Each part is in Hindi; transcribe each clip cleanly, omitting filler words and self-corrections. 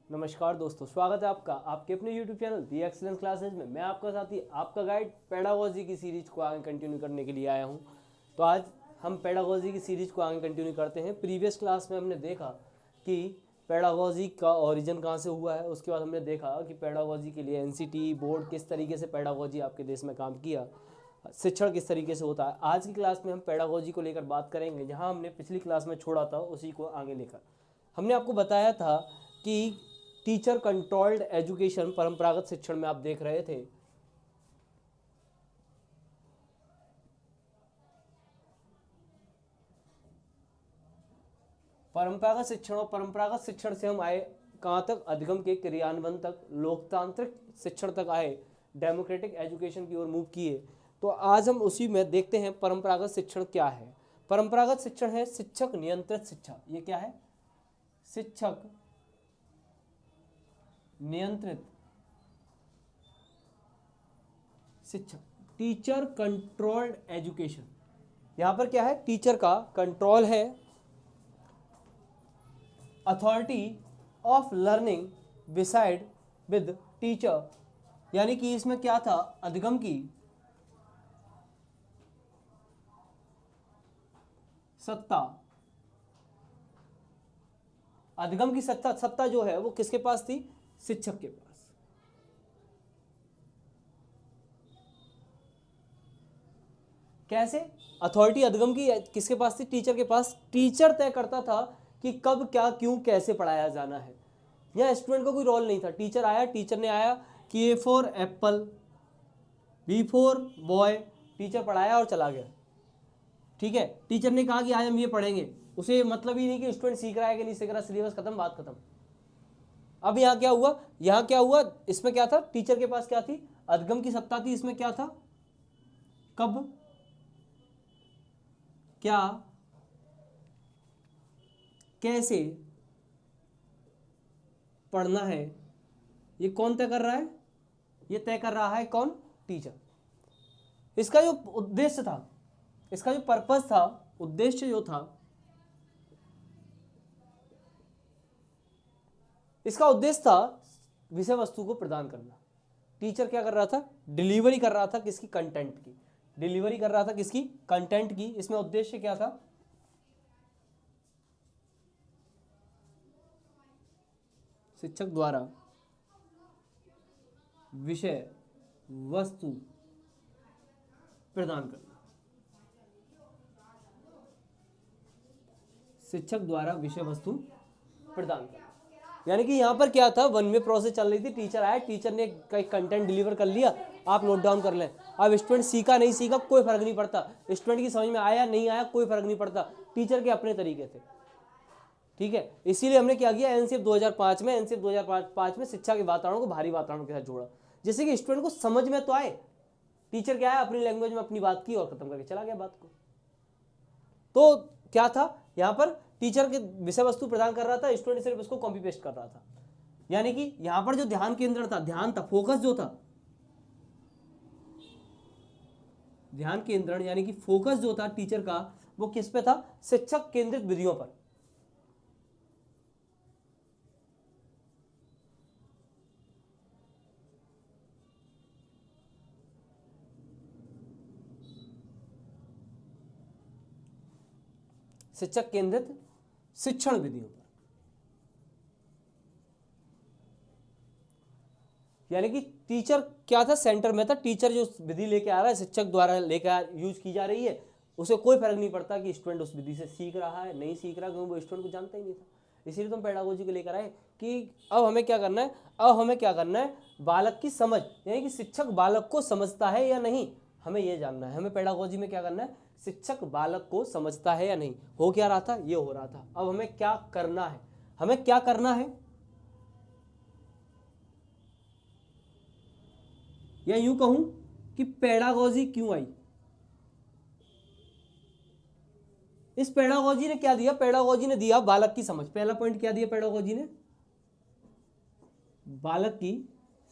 नमस्कार दोस्तों, स्वागत है आपका आपके अपने YouTube चैनल दी एक्सीलेंस क्लासेज में। मैं आपका साथी आपका गाइड पेडागोजी की सीरीज को आगे कंटिन्यू करने के लिए आया हूं। तो आज हम पेडागोजी की सीरीज को आगे कंटिन्यू करते हैं। प्रीवियस क्लास में हमने देखा कि पेडागोजी का ओरिजिन कहाँ से हुआ है। उसके बाद हमने देखा कि पेडागोजी के लिए NCT बोर्ड किस तरीके से पेडागोजी आपके देश में काम किया, शिक्षण किस तरीके से होता है। आज की क्लास में हम पेडागोजी को लेकर बात करेंगे। जहाँ हमने पिछली क्लास में छोड़ा था उसी को आगे लेकर हमने आपको बताया था कि टीचर कंट्रोल्ड एजुकेशन परंपरागत शिक्षण में आप देख रहे थे। परंपरागत शिक्षण और परंपरागत शिक्षण से हम आए कहाँ तक, अधिगम के क्रियान्वयन तक, लोकतांत्रिक शिक्षण तक आए, डेमोक्रेटिक एजुकेशन की ओर मूव किए। तो आज हम उसी में देखते हैं परंपरागत शिक्षण क्या है। परंपरागत शिक्षण है शिक्षक नियंत्रित शिक्षा। ये क्या है? शिक्षक नियंत्रित शिक्षा, टीचर कंट्रोल्ड एजुकेशन। यहां पर क्या है? टीचर का कंट्रोल है, authority of learning beside with teacher. यानी कि इसमें क्या था? अधिगम की सत्ता, अधिगम की सत्ता जो है वो किसके पास थी? शिक्षक के पास। कैसे? अथॉरिटी अधिगम की किसके पास थी? टीचर के पास। टीचर तय करता था कि कब, क्या, क्यों, कैसे पढ़ाया जाना है। यह स्टूडेंट का कोई रोल नहीं था। टीचर आया, टीचर ने आया कि A for Apple, B for boy, teacher पढ़ाया और चला गया। ठीक है, टीचर ने कहा कि आज हम ये पढ़ेंगे, उसे मतलब ही नहीं कि स्टूडेंट सीख रहा है कि नहीं सीख रहा, सिलेबस खत्म, बात खत्म। अब यहाँ क्या हुआ? यहाँ क्या हुआ? इसमें क्या था? टीचर के पास क्या थी? अधिगम की सत्ता थी। इसमें क्या था? कब, क्या, कैसे पढ़ना है, ये कौन तय कर रहा है? ये तय कर रहा है कौन? टीचर। इसका जो उद्देश्य था, इसका जो पर्पस था, उद्देश्य जो था, इसका उद्देश्य था विषय वस्तु को प्रदान करना। टीचर क्या कर रहा था? डिलीवरी कर रहा था किसकी? कंटेंट की। डिलीवरी कर रहा था किसकी? कंटेंट की। इसमें उद्देश्य क्या था? शिक्षक द्वारा विषय वस्तु प्रदान करना। शिक्षक द्वारा विषय वस्तु प्रदान करना। यानी कि यहाँ पर क्या था? वन वे प्रोसेस चल रही थी। टीचर आया, टीचर ने कई कंटेंट डिलीवर कर लिया, आप नोट डाउन कर लें। अब स्टूडेंट सीखा नहीं सीखा कोई फर्क नहीं पड़ता, स्टूडेंट की समझ में आया नहीं आया कोई फर्क नहीं पड़ता, टीचर के अपने तरीके थे। ठीक है, इसीलिए हमने क्या किया? एनसीएफ 2005 में, एनसीएफ 2005 में शिक्षा के वातावरण को भारी वातावरण के साथ जोड़ा, जिससे कि स्टूडेंट को समझ में तो आए। टीचर क्या है? अपनी लैंग्वेज में अपनी बात की और खत्म करके चला गया बात को। तो क्या था यहाँ पर? टीचर के विषय वस्तु प्रदान कर रहा था, स्टूडेंट सिर्फ उसको कॉपी पेस्ट कर रहा था। यानी कि यहां पर जो ध्यान केंद्र था, ध्यान था, फोकस जो था, ध्यान केंद्रण यानी कि फोकस जो था टीचर का, वो किस पे था? शिक्षक केंद्रित विधियों पर। शिक्षक केंद्रित शिक्षण विधियों पर। यानी कि टीचर क्या था? सेंटर में था। टीचर जो विधि लेके आ रहा है, शिक्षक द्वारा लेकर यूज की जा रही है, उसे कोई फर्क नहीं पड़ता कि स्टूडेंट उस विधि से सीख रहा है नहीं सीख रहा, क्योंकि वो स्टूडेंट को जानता ही नहीं था। इसीलिए तुम पेडागोजी को लेकर आए कि अब हमें क्या करना है? अब हमें क्या करना है? बालक की समझ, यानी कि शिक्षक बालक को समझता है या नहीं, हमें यह जानना है। हमें पेडागोजी में क्या करना है? शिक्षक बालक को समझता है या नहीं। हो क्या रहा था? ये हो रहा था। अब हमें क्या करना है? हमें क्या करना है? या यूं कहूं कि पेडागोजी क्यों आई? इस पेडागोजी ने क्या दिया? पेडागोजी ने दिया बालक की समझ। पहला पॉइंट क्या दिया पेडागोजी ने? बालक की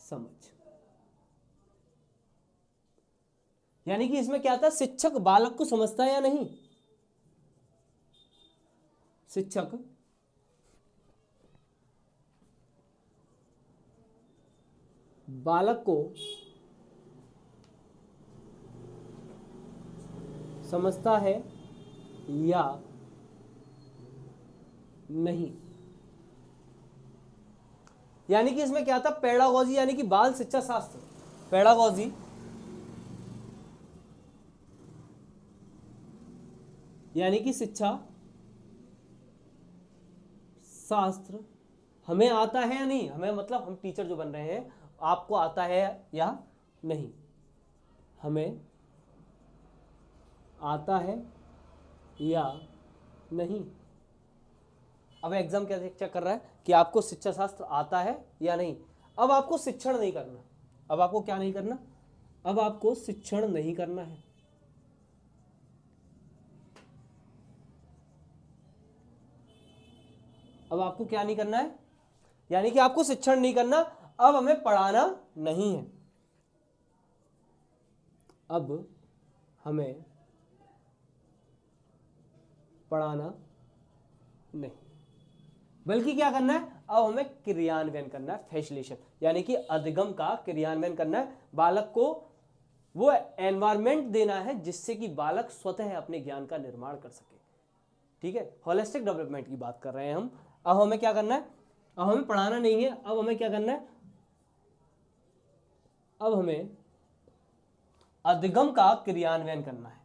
समझ। यानी कि इसमें क्या था? शिक्षक बालक को समझता है या नहीं। शिक्षक बालक को समझता है या नहीं। यानी कि इसमें क्या था, पेडागोजी यानी कि बाल शिक्षा शास्त्र, पेडागोजी यानी कि शिक्षा शास्त्र हमें आता है या नहीं, हमें मतलब हम टीचर जो बन रहे हैं, आपको आता है या नहीं, हमें आता है या नहीं। अब एग्जाम क्या चेक कर रहा है कि आपको शिक्षा शास्त्र आता है या नहीं। अब आपको शिक्षण नहीं करना, अब आपको क्या नहीं करना, अब आपको शिक्षण नहीं करना है। अब आपको क्या नहीं करना है, यानी कि आपको शिक्षण नहीं करना, अब हमें पढ़ाना नहीं है। अब हमें पढ़ाना नहीं, बल्कि क्या करना है, अब हमें क्रियान्वयन करना है, फैसिलिटेशन यानी कि अधिगम का क्रियान्वयन करना है। बालक को वो एनवायरमेंट देना है जिससे कि बालक स्वतः अपने ज्ञान का निर्माण कर सके। ठीक है, होलिस्टिक डेवलपमेंट की बात कर रहे हैं हम। अब हमें क्या करना है, अब हमें पढ़ाना नहीं है, अब हमें क्या करना है, अब हमें अधिगम का क्रियान्वयन करना है।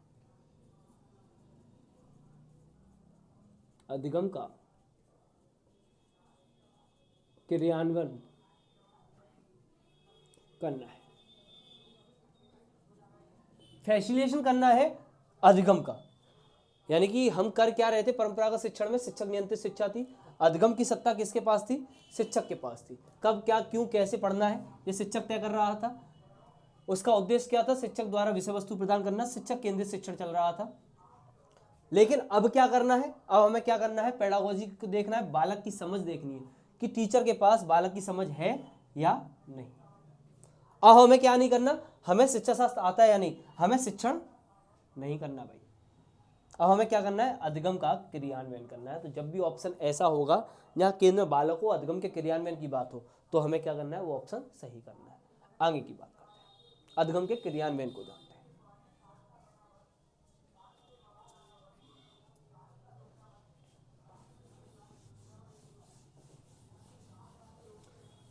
अधिगम का क्रियान्वयन करना है, फैसिलिटेशन करना है अधिगम का। यानी कि हम कर क्या रहे थे, परंपरागत शिक्षण में शिक्षक नियंत्रित शिक्षा थी, अधिगम की सत्ता किसके पास थी, शिक्षक के पास थी। कब क्या क्यों कैसे पढ़ना है ये शिक्षक तय कर रहा था। उसका उद्देश्य क्या था, शिक्षक द्वारा विषय वस्तु प्रदान करना, शिक्षक केंद्रित शिक्षण चल रहा था। लेकिन अब क्या करना है, अब हमें क्या करना है, पेडागोजी को देखना है, बालक की समझ देखनी है कि टीचर के पास बालक की समझ है या नहीं। अब हमें क्या नहीं करना, हमें शिक्षा शास्त्र आता है या नहीं, हमें शिक्षण नहीं करना भाई। अब हमें क्या करना है, अधिगम का क्रियान्वयन करना है। तो जब भी ऑप्शन ऐसा होगा जहाँ केंद्र में बालक को अधिगम के क्रियान्वयन की बात हो, तो हमें क्या करना है, वो ऑप्शन सही करना है। आगे की बात करते हैं, अधिगम के क्रियान्वयन को जानते हैं।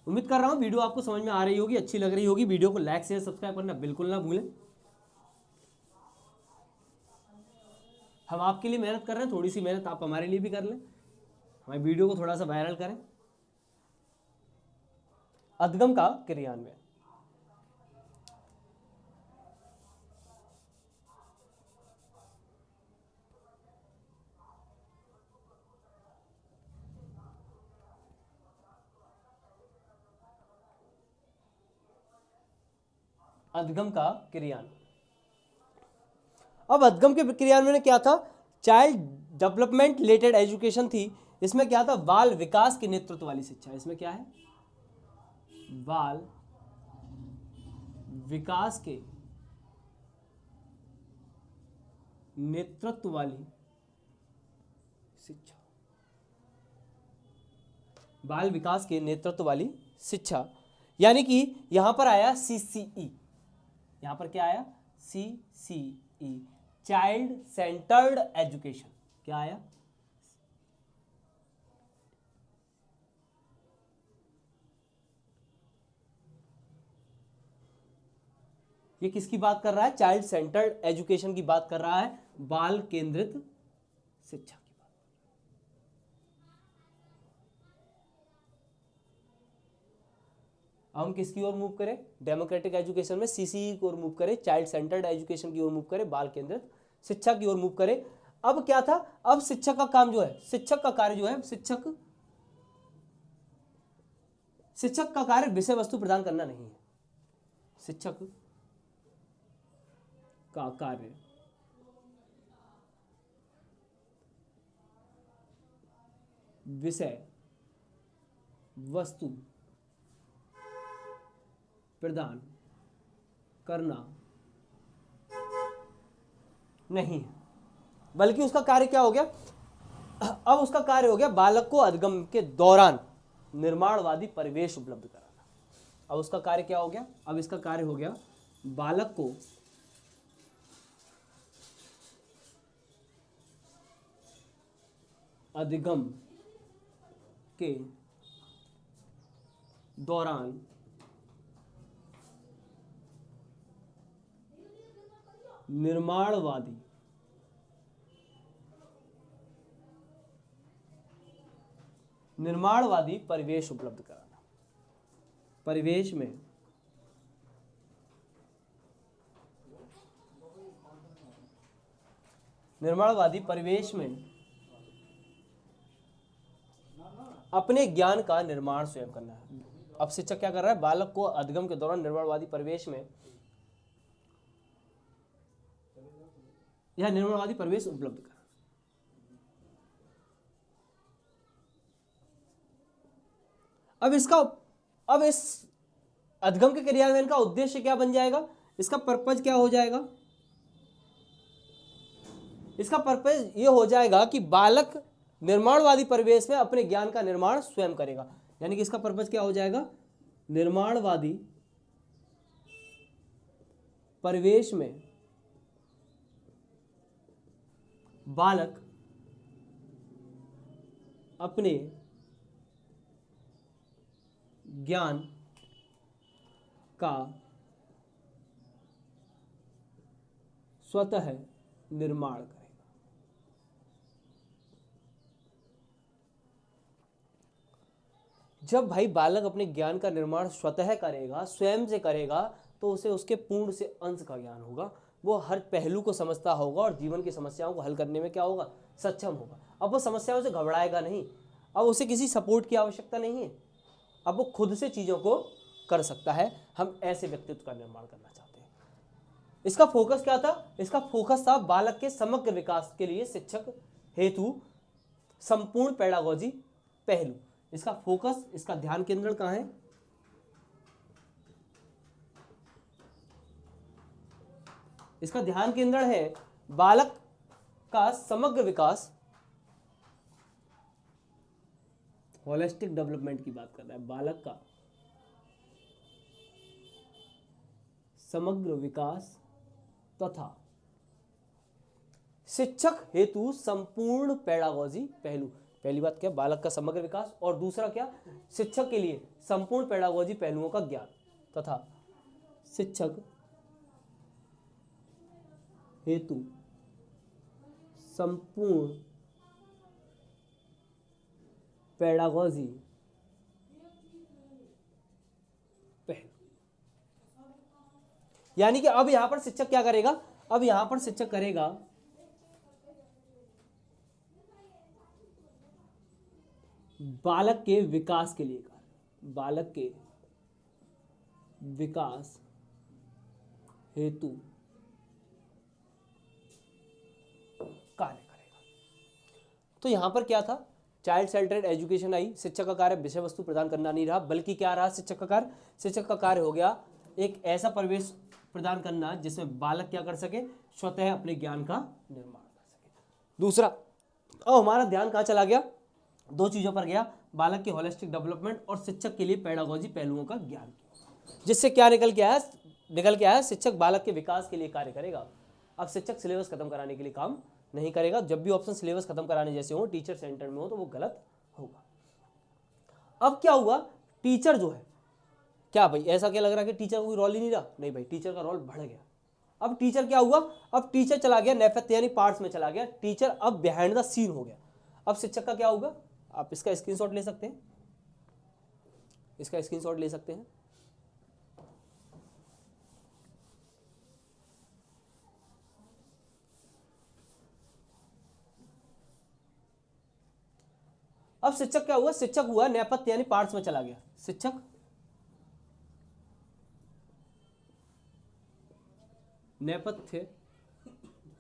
उम्मीद कर रहा हूँ वीडियो आपको समझ में आ रही होगी, अच्छी लग रही होगी। वीडियो को लाइक शेयर सब्सक्राइब करना बिल्कुल ना भूलें। हम आपके लिए मेहनत कर रहे हैं, थोड़ी सी मेहनत आप हमारे लिए भी कर लें, हमारे वीडियो को थोड़ा सा वायरल करें। अधिगम का क्रियान्वयन, अधिगम का क्रियान्वयन। अब अधिगम के क्रियान्वयन में क्या था, चाइल्ड डेवलपमेंट रिलेटेड एजुकेशन थी। इसमें क्या था, बाल विकास के नेतृत्व वाली शिक्षा। इसमें क्या है, बाल विकास के नेतृत्व वाली शिक्षा, बाल विकास के नेतृत्व वाली शिक्षा। यानी कि यहां पर आया CCE, यहां पर क्या आया, CCE, चाइल्ड सेंटर्ड एजुकेशन। क्या आया, ये किसकी बात कर रहा है, चाइल्ड सेंटर्ड एजुकेशन की बात कर रहा है, बाल केंद्रित शिक्षा की बात। हम किसकी ओर मूव करें, डेमोक्रेटिक एजुकेशन में CCE की ओर मूव करें, चाइल्ड सेंटर्ड एजुकेशन की ओर मूव करें, बाल केंद्रित शिक्षा की ओर मूव करें। अब क्या था, अब शिक्षक का काम जो है, शिक्षक का कार्य जो है, शिक्षक का कार्य विषय वस्तु प्रदान करना नहीं है। शिक्षक का कार्य विषय वस्तु प्रदान करना नहीं है, बल्कि उसका कार्य क्या हो गया, अब उसका कार्य हो गया बालक को अधिगम के दौरान निर्माणवादी परिवेश उपलब्ध कराना। अब उसका कार्य क्या हो गया, अब इसका कार्य हो गया बालक को अधिगम के दौरान निर्माणवादी परिवेश उपलब्ध कराना। परिवेश में निर्माणवादी परिवेश में अपने ज्ञान का निर्माण स्वयं करना है। अब शिक्षक क्या कर रहा है, बालक को अधिगम के दौरान निर्माणवादी परिवेश में यह निर्माणवादी परिवेश उपलब्ध करा। अब इस अधिगम के क्रियान्वयन का उद्देश्य क्या बन जाएगा, इसका पर्पज क्या हो जाएगा, इसका पर्पज ये हो जाएगा कि बालक निर्माणवादी परिवेश में अपने ज्ञान का निर्माण स्वयं करेगा। यानी कि इसका पर्पज क्या हो जाएगा, निर्माणवादी परिवेश में बालक अपने ज्ञान का स्वतः निर्माण करेगा। जब भाई बालक अपने ज्ञान का निर्माण स्वतः करेगा, स्वयं से करेगा, तो उसे उसके पूर्ण से अंश का ज्ञान होगा, वो हर पहलू को समझता होगा और जीवन की समस्याओं को हल करने में क्या होगा, सक्षम होगा। अब वो समस्याओं से घबराएगा नहीं, अब उसे किसी सपोर्ट की आवश्यकता नहीं है, अब वो खुद से चीज़ों को कर सकता है। हम ऐसे व्यक्तित्व का निर्माण करना चाहते हैं। इसका फोकस क्या था, इसका फोकस था बालक के समग्र विकास के लिए शिक्षक हेतु संपूर्ण पेडागोजी पहलू। इसका फोकस, इसका ध्यान केंद्रण कहाँ है, इसका ध्यान केंद्रण है बालक का समग्र विकास, होलिस्टिक डेवलपमेंट की बात कर रहा है, बालक का समग्र विकास तथा शिक्षक हेतु संपूर्ण पेडागोजी पहलू। पहली बात क्या, बालक का समग्र विकास, और दूसरा क्या, शिक्षक के लिए संपूर्ण पेडागोजी पहलुओं का ज्ञान तथा शिक्षक हेतु संपूर्ण पेडागोजी पहलू। यानी कि अब यहां पर शिक्षक क्या करेगा, अब यहां पर शिक्षक करेगा बालक के विकास के लिए कार्य, बालक के विकास हेतु कार्य करेगा। तो यहां पर क्या था, चाइल्ड सेंटर्ड एजुकेशन आई। शिक्षक का कार्य विषय वस्तु प्रदान करना नहीं रहा, बल्कि क्या रहा शिक्षक का कार्य, शिक्षक का कार्य हो गया एक ऐसा परिवेश प्रदान करना जिसमें बालक क्या कर सके, स्वतः अपने ज्ञान का निर्माण कर सके। दूसरा, अब हमारा ध्यान कहाँ चला गया, दो चीजों पर गया, बालक के होलिस्टिक डेवलपमेंट और शिक्षक के लिए पेडागोजी पहलुओं का ज्ञान, जिससे क्या निकल के आया शिक्षक बालक के विकास के लिए कार्य करेगा। अब शिक्षक सिलेबस खत्म कराने के लिए काम नहीं करेगा। जब भी ऑप्शन सिलेबस खत्म कराने जैसे हो, टीचर सेंटर में हो, तो वो गलत होगा। अब क्या हुआ, टीचर जो है, क्या भाई ऐसा क्या लग रहा है कि टीचर का कोई रोल ही नहीं रहा, नहीं भाई, टीचर का रोल बढ़ गया। अब टीचर क्या हुआ, अब टीचर चला गया नेपथ्य यानी पार्ट्स में चला गया, टीचर अब बिहाइंड द सीन हो गया। अब शिक्षक का क्या होगा, आप इसका स्क्रीनशॉट ले सकते हैं, इसका स्क्रीनशॉट ले सकते हैं। अब शिक्षक क्या हुआ, शिक्षक हुआ नेपथ्य यानी पार्ट्स में चला गया, शिक्षक नेपथ्य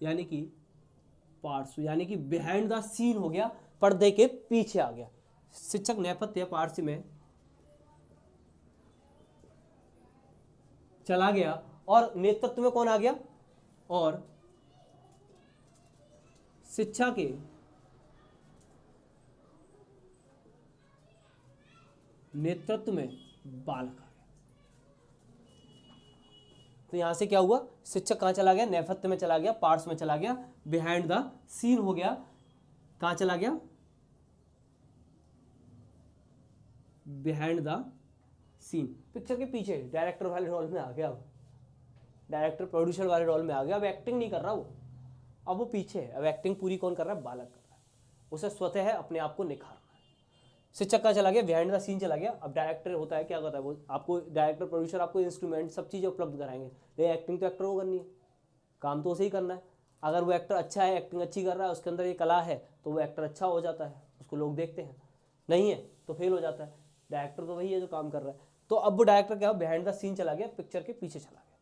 यानी कि पार्ट्स यानी कि बिहाइंड द सीन हो गया, पर्दे के पीछे आ गया। शिक्षक नेपथ्य पार्श्व में चला गया और नेतृत्व में कौन आ गया, और शिक्षा के नेतृत्व में बालक आ गया। तो यहाँ से क्या हुआ, शिक्षक कहाँ चला गया, नेपथ्य में चला गया, पार्ट्स में चला गया, बिहाइंड द सीन हो गया, कहाँ चला गया, बिहाइंड द सीन, पिक्चर के पीछे डायरेक्टर वाले रोल में आ गया, अब डायरेक्टर प्रोड्यूसर वाले रोल में आ गया, अब एक्टिंग नहीं कर रहा वो, अब वो पीछे है, अब एक्टिंग पूरी कौन कर रहा है, बालक कर रहा है, उसे स्वतः है अपने आप को निखारना है। शिक्षक का चला गया, बिहाइंड द सीन चला गया, अब डायरेक्टर होता है क्या करता है वो, आपको डायरेक्टर प्रोड्यूसर आपको इंस्ट्रूमेंट सब चीज़ें उपलब्ध कराएंगे, लेकिन एक्टिंग तो एक्टर को करनी है, काम तो उसे ही करना है। अगर वो एक्टर अच्छा है, एक्टिंग अच्छी कर रहा है, उसके अंदर ये कला है, तो वो एक्टर अच्छा हो जाता है, उसको लोग देखते हैं, नहीं है तो फेल हो जाता है। डायरेक्टर तो वही है जो काम कर रहा है। तो अब वो डायरेक्टर क्या, बिहाइंड द सीन चला गया, पिक्चर के पीछे चला गया।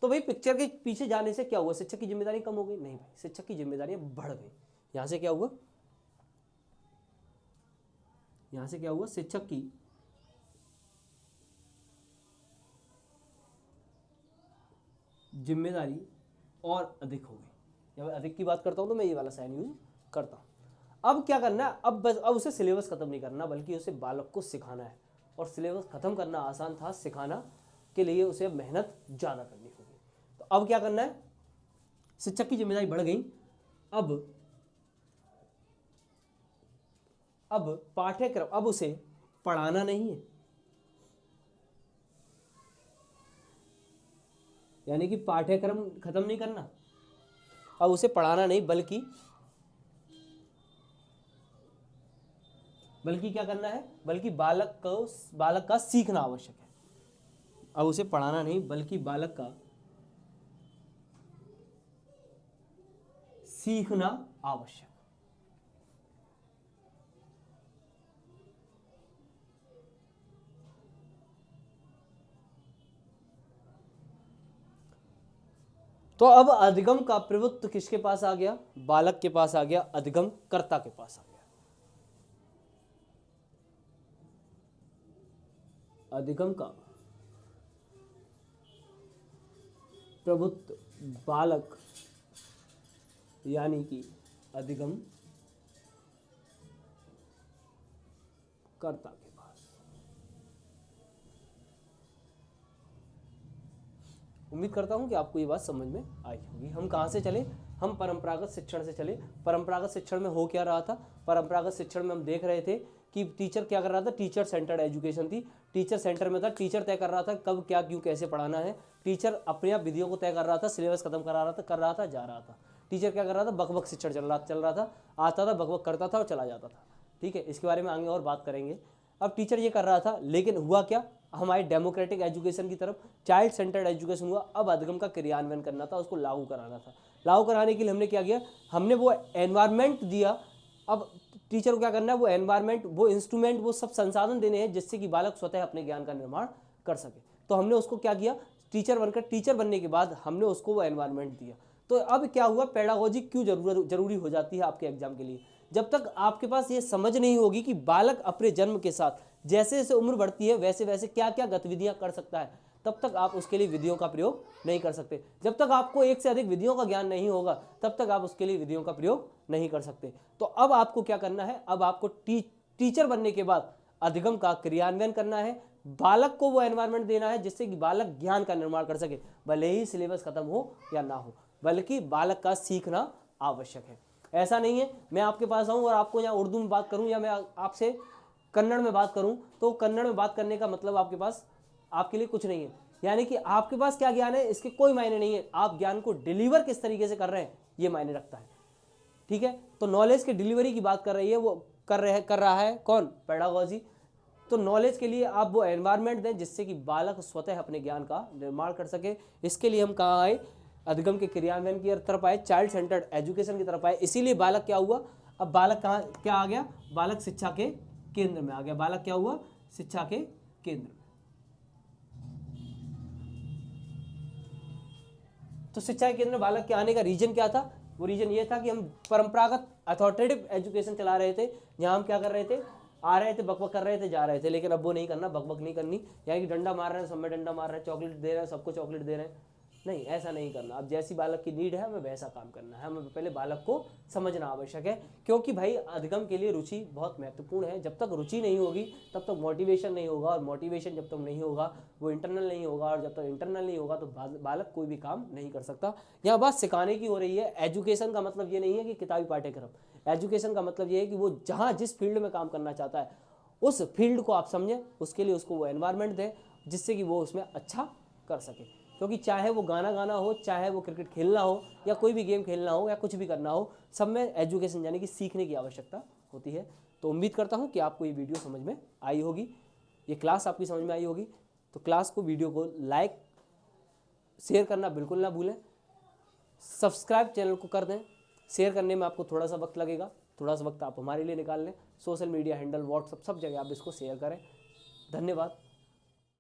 तो भाई पिक्चर के पीछे जाने से क्या हुआ, शिक्षक की जिम्मेदारी कम हो गई? नहीं भाई, शिक्षक की जिम्मेदारी बढ़ गई। यहाँ से क्या हुआ, यहाँ से क्या हुआ, शिक्षक की जिम्मेदारी और अधिक हो गई। जब अधिक की बात करता हूँ तो मैं ये वाला साइन यूज करता हूँ। अब क्या करना है, अब बस अब उसे सिलेबस खत्म नहीं करना, बल्कि उसे बालक को सिखाना है। और सिलेबस खत्म करना आसान था, सिखाना के लिए उसे मेहनत ज़्यादा करनी होगी। तो अब क्या करना है, शिक्षक की जिम्मेदारी बढ़ गई। अब पाठ्यक्रम, अब उसे पढ़ाना नहीं है, यानी कि पाठ्यक्रम खत्म नहीं करना, अब उसे पढ़ाना नहीं, बल्कि क्या करना है, बल्कि बालक का सीखना आवश्यक है। अब उसे पढ़ाना नहीं, बल्कि बालक का सीखना आवश्यक। तो अब अधिगम का प्रभुत्व किसके पास आ गया, बालक के पास आ गया, अधिगम कर्ता के पास आ गया। अधिगम का प्रभुत्व बालक यानी कि अधिगम कर्ता के पास। उम्मीद करता हूं कि आपको ये बात समझ में आई होगी। हम कहां से चले, हम परंपरागत शिक्षण से चले। परंपरागत शिक्षण में हो क्या रहा था, परंपरागत शिक्षण में हम देख रहे थे कि टीचर क्या कर रहा था, टीचर सेंटर्ड एजुकेशन थी, टीचर सेंटर में था, टीचर तय कर रहा था कब क्या क्यों कैसे पढ़ाना है, टीचर अपने आप विधियों को तय कर रहा था, सिलेबस खत्म कर रहा था, जा रहा था। टीचर क्या कर रहा था, बकबक शिक्षण चल रहा था, आता था, बकबक करता था और चला जाता था। ठीक है, इसके बारे में आगे और बात करेंगे। अब टीचर ये कर रहा था, लेकिन हुआ क्या, हमारी डेमोक्रेटिक एजुकेशन की तरफ, चाइल्ड सेंटर्ड एजुकेशन हुआ। अब अधिगम का क्रियान्वयन करना था, उसको लागू कराना था। लागू कराने के लिए हमने क्या किया, हमने वो एनवायरनमेंट दिया। अब टीचर को क्या करना है, वो एनवायरनमेंट, वो इंस्ट्रूमेंट, वो सब संसाधन देने हैं जिससे कि बालक स्वतः अपने ज्ञान का निर्माण कर सके। तो हमने उसको क्या किया, टीचर बनने के बाद हमने उसको वो एनवायरनमेंट दिया। तो अब क्या हुआ, पेडागोजी क्यों जरूरी हो जाती है आपके एग्जाम के लिए। जब तक आपके पास ये समझ नहीं होगी कि बालक अपने जन्म के साथ जैसे जैसे उम्र बढ़ती है वैसे वैसे क्या क्या गतिविधियां कर सकता है, तब तक आप उसके लिए विधियों का प्रयोग नहीं कर सकते। जब तक आपको एक से अधिक विधियों का ज्ञान नहीं होगा तब तक आप उसके लिए विधियों का प्रयोग नहीं कर सकते। तो अब आपको क्या करना है, अब आपको टीचर बनने के बाद अधिगम का क्रियान्वयन करना है, बालक को वो एनवायरनमेंट देना है जिससे कि बालक ज्ञान का निर्माण कर सके, भले ही सिलेबस खत्म हो या ना हो, बल्कि बालक का सीखना आवश्यक है। ऐसा नहीं है मैं आपके पास आऊँ और आपको यहाँ उर्दू में बात करूँ या मैं आपसे कन्नड़ में बात करूँ, तो कन्नड़ में बात करने का मतलब आपके लिए कुछ नहीं है। यानी कि आपके पास क्या ज्ञान है इसके कोई मायने नहीं है, आप ज्ञान को डिलीवर किस तरीके से कर रहे हैं ये मायने रखता है। ठीक है, तो नॉलेज के डिलीवरी की बात कर रही है, वो कर रहा है कौन, पेडागोजी। तो नॉलेज के लिए आप वो एनवायरनमेंट दें जिससे कि बालक स्वतः अपने ज्ञान का निर्माण कर सके। इसके लिए हम कहाँ आए, अधिगम के क्रियान्वयन की तरफ आए, चाइल्ड सेंटर्ड एजुकेशन की तरफ आए। इसीलिए बालक क्या हुआ, अब बालक कहाँ क्या आ गया, बालक शिक्षा के केंद्र में आ गया। बालक क्या हुआ, शिक्षा के केंद्र में। तो शिक्षा के केंद्र में बालक के आने का रीजन क्या था, वो रीजन ये था कि हम परंपरागत अथॉरिटेटिव एजुकेशन चला रहे थे, जहां हम क्या कर रहे थे, आ रहे थे, बकबक कर रहे थे, जा रहे थे। लेकिन अब वो नहीं करना, बकबक नहीं करनी, यानी कि डंडा मार रहे हैं, सब में डंडा मार रहे हैं, चॉकलेट दे रहे हैं, सबको चॉकलेट दे रहे हैं, नहीं, ऐसा नहीं करना। अब जैसी बालक की नीड है हमें वैसा काम करना है, हमें पहले बालक को समझना आवश्यक है, क्योंकि भाई अधिगम के लिए रुचि बहुत महत्वपूर्ण है। जब तक रुचि नहीं होगी तब तक मोटिवेशन नहीं होगा, और मोटिवेशन जब तक नहीं होगा वो इंटरनल नहीं होगा, और जब तक इंटरनल नहीं होगा तो बालक कोई भी काम नहीं कर सकता। यहाँ बात सिखाने की हो रही है। एजुकेशन का मतलब ये नहीं है कि किताबी पाठ्यक्रम, एजुकेशन का मतलब ये है कि वो जहाँ जिस फील्ड में काम करना चाहता है उस फील्ड को आप समझें, उसके लिए उसको वो एनवायरनमेंट दें जिससे कि वो उसमें अच्छा कर सके। क्योंकि चाहे वो गाना गाना हो, चाहे वो क्रिकेट खेलना हो, या कोई भी गेम खेलना हो, या कुछ भी करना हो, सब में एजुकेशन यानी कि सीखने की आवश्यकता होती है। तो उम्मीद करता हूँ कि आपको ये वीडियो समझ में आई होगी, ये क्लास आपकी समझ में आई होगी। तो क्लास को, वीडियो को लाइक शेयर करना बिल्कुल ना भूलें, सब्सक्राइब चैनल को कर दें। शेयर करने में आपको थोड़ा सा वक्त लगेगा, थोड़ा सा वक्त आप हमारे लिए निकाल लें। सोशल मीडिया हैंडल, व्हाट्सएप, सब जगह आप इसको शेयर करें। धन्यवाद।